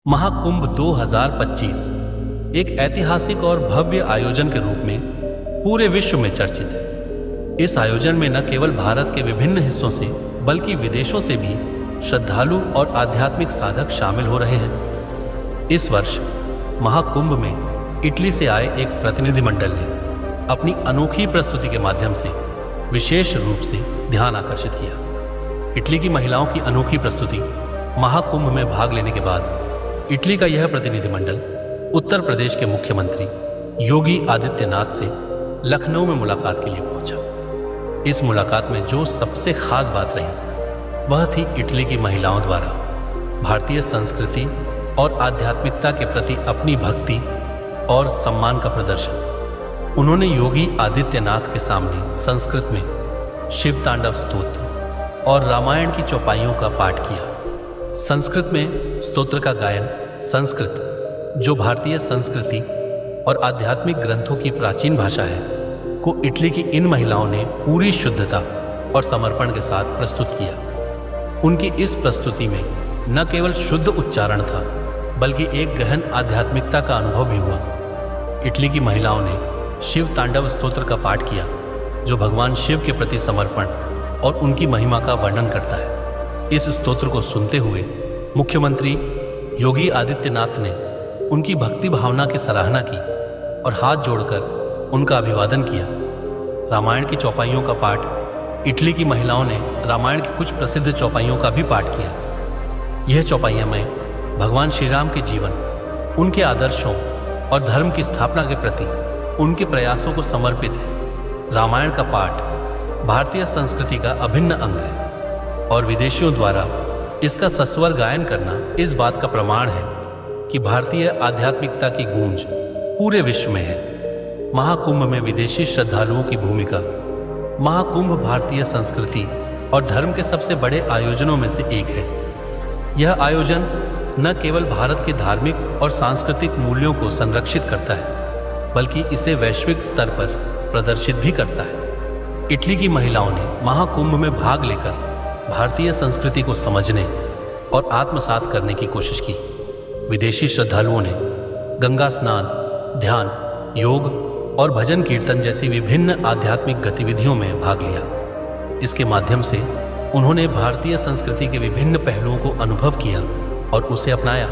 महाकुंभ 2025 एक ऐतिहासिक और भव्य आयोजन के रूप में पूरे विश्व में चर्चित है। इस आयोजन में न केवल भारत के विभिन्न हिस्सों से बल्कि विदेशों से भी श्रद्धालु और आध्यात्मिक साधक शामिल हो रहे हैं। इस वर्ष महाकुंभ में इटली से आए एक प्रतिनिधिमंडल ने अपनी अनोखी प्रस्तुति के माध्यम से विशेष रूप से ध्यान आकर्षित किया। इटली की महिलाओं की अनोखी प्रस्तुति महाकुंभ में भाग लेने के बाद इटली का यह प्रतिनिधिमंडल उत्तर प्रदेश के मुख्यमंत्री योगी आदित्यनाथ से लखनऊ में मुलाकात के लिए पहुंचा। इस मुलाकात में जो सबसे खास बात रही वह थी इटली की महिलाओं द्वारा भारतीय संस्कृति और आध्यात्मिकता के प्रति अपनी भक्ति और सम्मान का प्रदर्शन। उन्होंने योगी आदित्यनाथ के सामने संस्कृत में शिव तांडव स्तोत्र और रामायण की चौपाइयों का पाठ किया। संस्कृत में स्तोत्र का गायन संस्कृत, जो भारतीय संस्कृति और आध्यात्मिक ग्रंथों की प्राचीन भाषा है, को इटली की इन महिलाओं ने पूरी शुद्धता और समर्पण के साथ प्रस्तुत किया। उनकी इस प्रस्तुति में न केवल शुद्ध उच्चारण था बल्कि एक गहन आध्यात्मिकता का अनुभव भी हुआ। इटली की महिलाओं ने शिव तांडव स्तोत्र का पाठ किया, जो भगवान शिव के प्रति समर्पण और उनकी महिमा का वर्णन करता है। इस स्तोत्र को सुनते हुए मुख्यमंत्री योगी आदित्यनाथ ने उनकी भक्ति भावना की सराहना की और हाथ जोड़कर उनका अभिवादन किया। रामायण की चौपाइयों का पाठ इटली की महिलाओं ने रामायण की कुछ प्रसिद्ध चौपाइयों का भी पाठ किया। यह चौपाइयां में भगवान श्री राम के जीवन, उनके आदर्शों और धर्म की स्थापना के प्रति उनके प्रयासों को समर्पित है। रामायण का पाठ भारतीय संस्कृति का अभिन्न अंग है और विदेशियों द्वारा इसका सस्वर गायन करना इस बात का प्रमाण है कि भारतीय आध्यात्मिकता की गूंज पूरे विश्व में है। महाकुंभ में विदेशी श्रद्धालुओं की भूमिका। महाकुंभ भारतीय संस्कृति और धर्म के सबसे बड़े आयोजनों में से एक है। यह आयोजन न केवल भारत के धार्मिक और सांस्कृतिक मूल्यों को संरक्षित करता है बल्कि इसे वैश्विक स्तर पर प्रदर्शित भी करता है। इटली की महिलाओं ने महाकुंभ में भाग लेकर भारतीय संस्कृति को समझने और आत्मसात करने की कोशिश की। विदेशी श्रद्धालुओं ने गंगा स्नान, ध्यान, योग और भजन कीर्तन जैसी विभिन्न आध्यात्मिक गतिविधियों में भाग लिया। इसके माध्यम से उन्होंने भारतीय संस्कृति के विभिन्न पहलुओं को अनुभव किया और उसे अपनाया।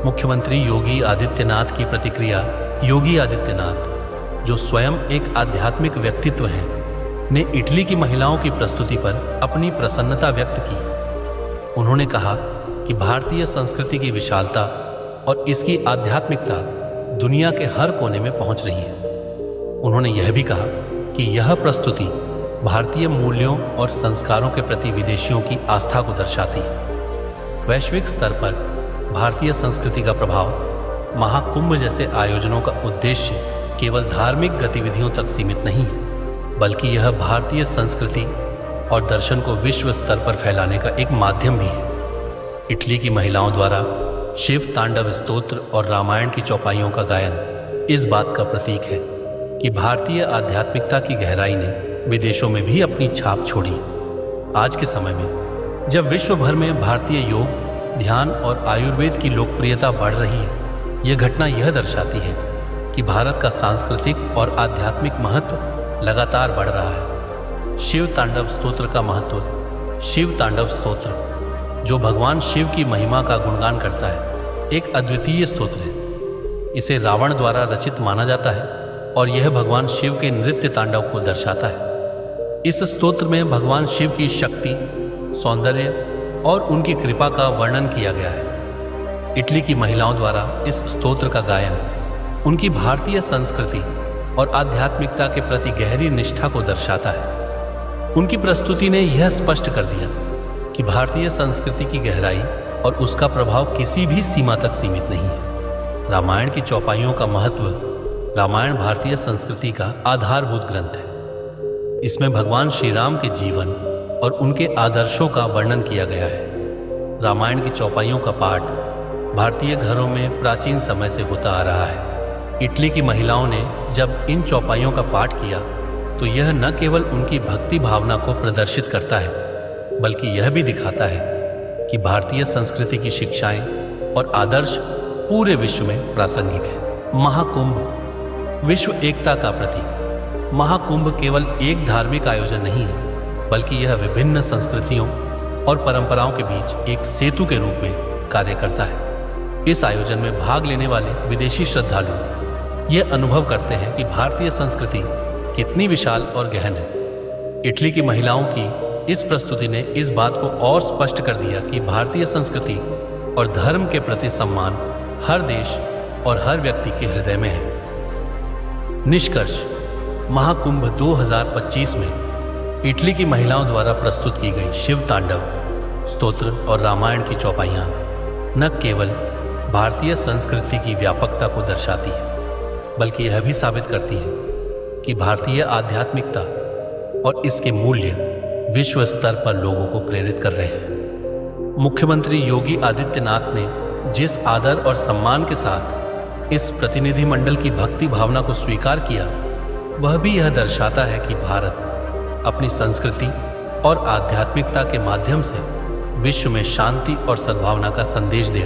मुख्यमंत्री योगी आदित्यनाथ की प्रतिक्रिया। योगी आदित्यनाथ, जो स्वयं एक आध्यात्मिक व्यक्तित्व हैं, ने इटली की महिलाओं की प्रस्तुति पर अपनी प्रसन्नता व्यक्त की। उन्होंने कहा कि भारतीय संस्कृति की विशालता और इसकी आध्यात्मिकता दुनिया के हर कोने में पहुंच रही है। उन्होंने यह भी कहा कि यह प्रस्तुति भारतीय मूल्यों और संस्कारों के प्रति विदेशियों की आस्था को दर्शाती है। वैश्विक स्तर पर भारतीय संस्कृति का प्रभाव। महाकुंभ जैसे आयोजनों का उद्देश्य केवल धार्मिक गतिविधियों तक सीमित नहीं है बल्कि यह भारतीय संस्कृति और दर्शन को विश्व स्तर पर फैलाने का एक माध्यम भी है। इटली की महिलाओं द्वारा शिव तांडव स्तोत्र और रामायण की चौपाइयों का गायन इस बात का प्रतीक है कि भारतीय आध्यात्मिकता की गहराई ने विदेशों में भी अपनी छाप छोड़ी। आज के समय में जब विश्व भर में भारतीय योग, ध्यान और आयुर्वेद की लोकप्रियता बढ़ रही है, यह घटना यह दर्शाती है कि भारत का सांस्कृतिक और आध्यात्मिक महत्व लगातार बढ़ रहा है। शिव तांडव स्तोत्र का महत्व। शिव तांडव स्तोत्र, जो भगवान शिव की महिमा का गुणगान करता है, एक अद्वितीय स्तोत्र है। इसे रावण द्वारा रचित माना जाता है और यह भगवान शिव के नृत्य तांडव को दर्शाता है। इस स्तोत्र में भगवान शिव की शक्ति, सौंदर्य और उनकी कृपा का वर्णन किया गया है। इटली की महिलाओं द्वारा इस स्तोत्र का गायन उनकी भारतीय संस्कृति और आध्यात्मिकता के प्रति गहरी निष्ठा को दर्शाता है। उनकी प्रस्तुति ने यह स्पष्ट कर दिया कि भारतीय संस्कृति की गहराई और उसका प्रभाव किसी भी सीमा तक सीमित नहीं है। रामायण की चौपाइयों का महत्व। रामायण भारतीय संस्कृति का आधारभूत ग्रंथ है। इसमें भगवान श्री राम के जीवन और उनके आदर्शों का वर्णन किया गया है। रामायण की चौपाइयों का पाठ भारतीय घरों में प्राचीन समय से होता आ रहा है। इटली की महिलाओं ने जब इन चौपाइयों का पाठ किया तो यह न केवल उनकी भक्ति भावना को प्रदर्शित करता है बल्कि यह भी दिखाता है कि भारतीय संस्कृति की शिक्षाएं और आदर्श पूरे विश्व में प्रासंगिक है। महाकुंभ विश्व एकता का प्रतीक। महाकुंभ केवल एक धार्मिक आयोजन नहीं है, बल्कि यह विभिन्न संस्कृतियों और परंपराओं के बीच एक सेतु के रूप में कार्य करता है। इस आयोजन में भाग लेने वाले विदेशी श्रद्धालु यह अनुभव करते हैं कि भारतीय संस्कृति कितनी विशाल और गहन है। इटली की महिलाओं की इस प्रस्तुति ने इस बात को और स्पष्ट कर दिया कि भारतीय संस्कृति और धर्म के प्रति सम्मान हर देश और हर व्यक्ति के हृदय में है। निष्कर्ष, महाकुंभ 2025 में इटली की महिलाओं द्वारा प्रस्तुत की गई शिव तांडव, स्तोत्र और रामायण की चौपाइयाँ न केवल भारतीय संस्कृति की व्यापकता को दर्शाती है, बल्कि यह भी साबित करती है कि भारतीय आध्यात्मिकता और इसके मूल्य विश्व स्तर पर लोगों को प्रेरित कर रहे हैं। मुख्यमंत्री योगी आदित्यनाथ ने जिस आदर और सम्मान के साथ इस प्रतिनिधिमंडल की भक्ति भावना को स्वीकार किया, वह भी यह दर्शाता है कि भारत अपनी संस्कृति और आध्यात्मिकता के माध्यम से विश्व में शांति और सद्भावना का संदेश दे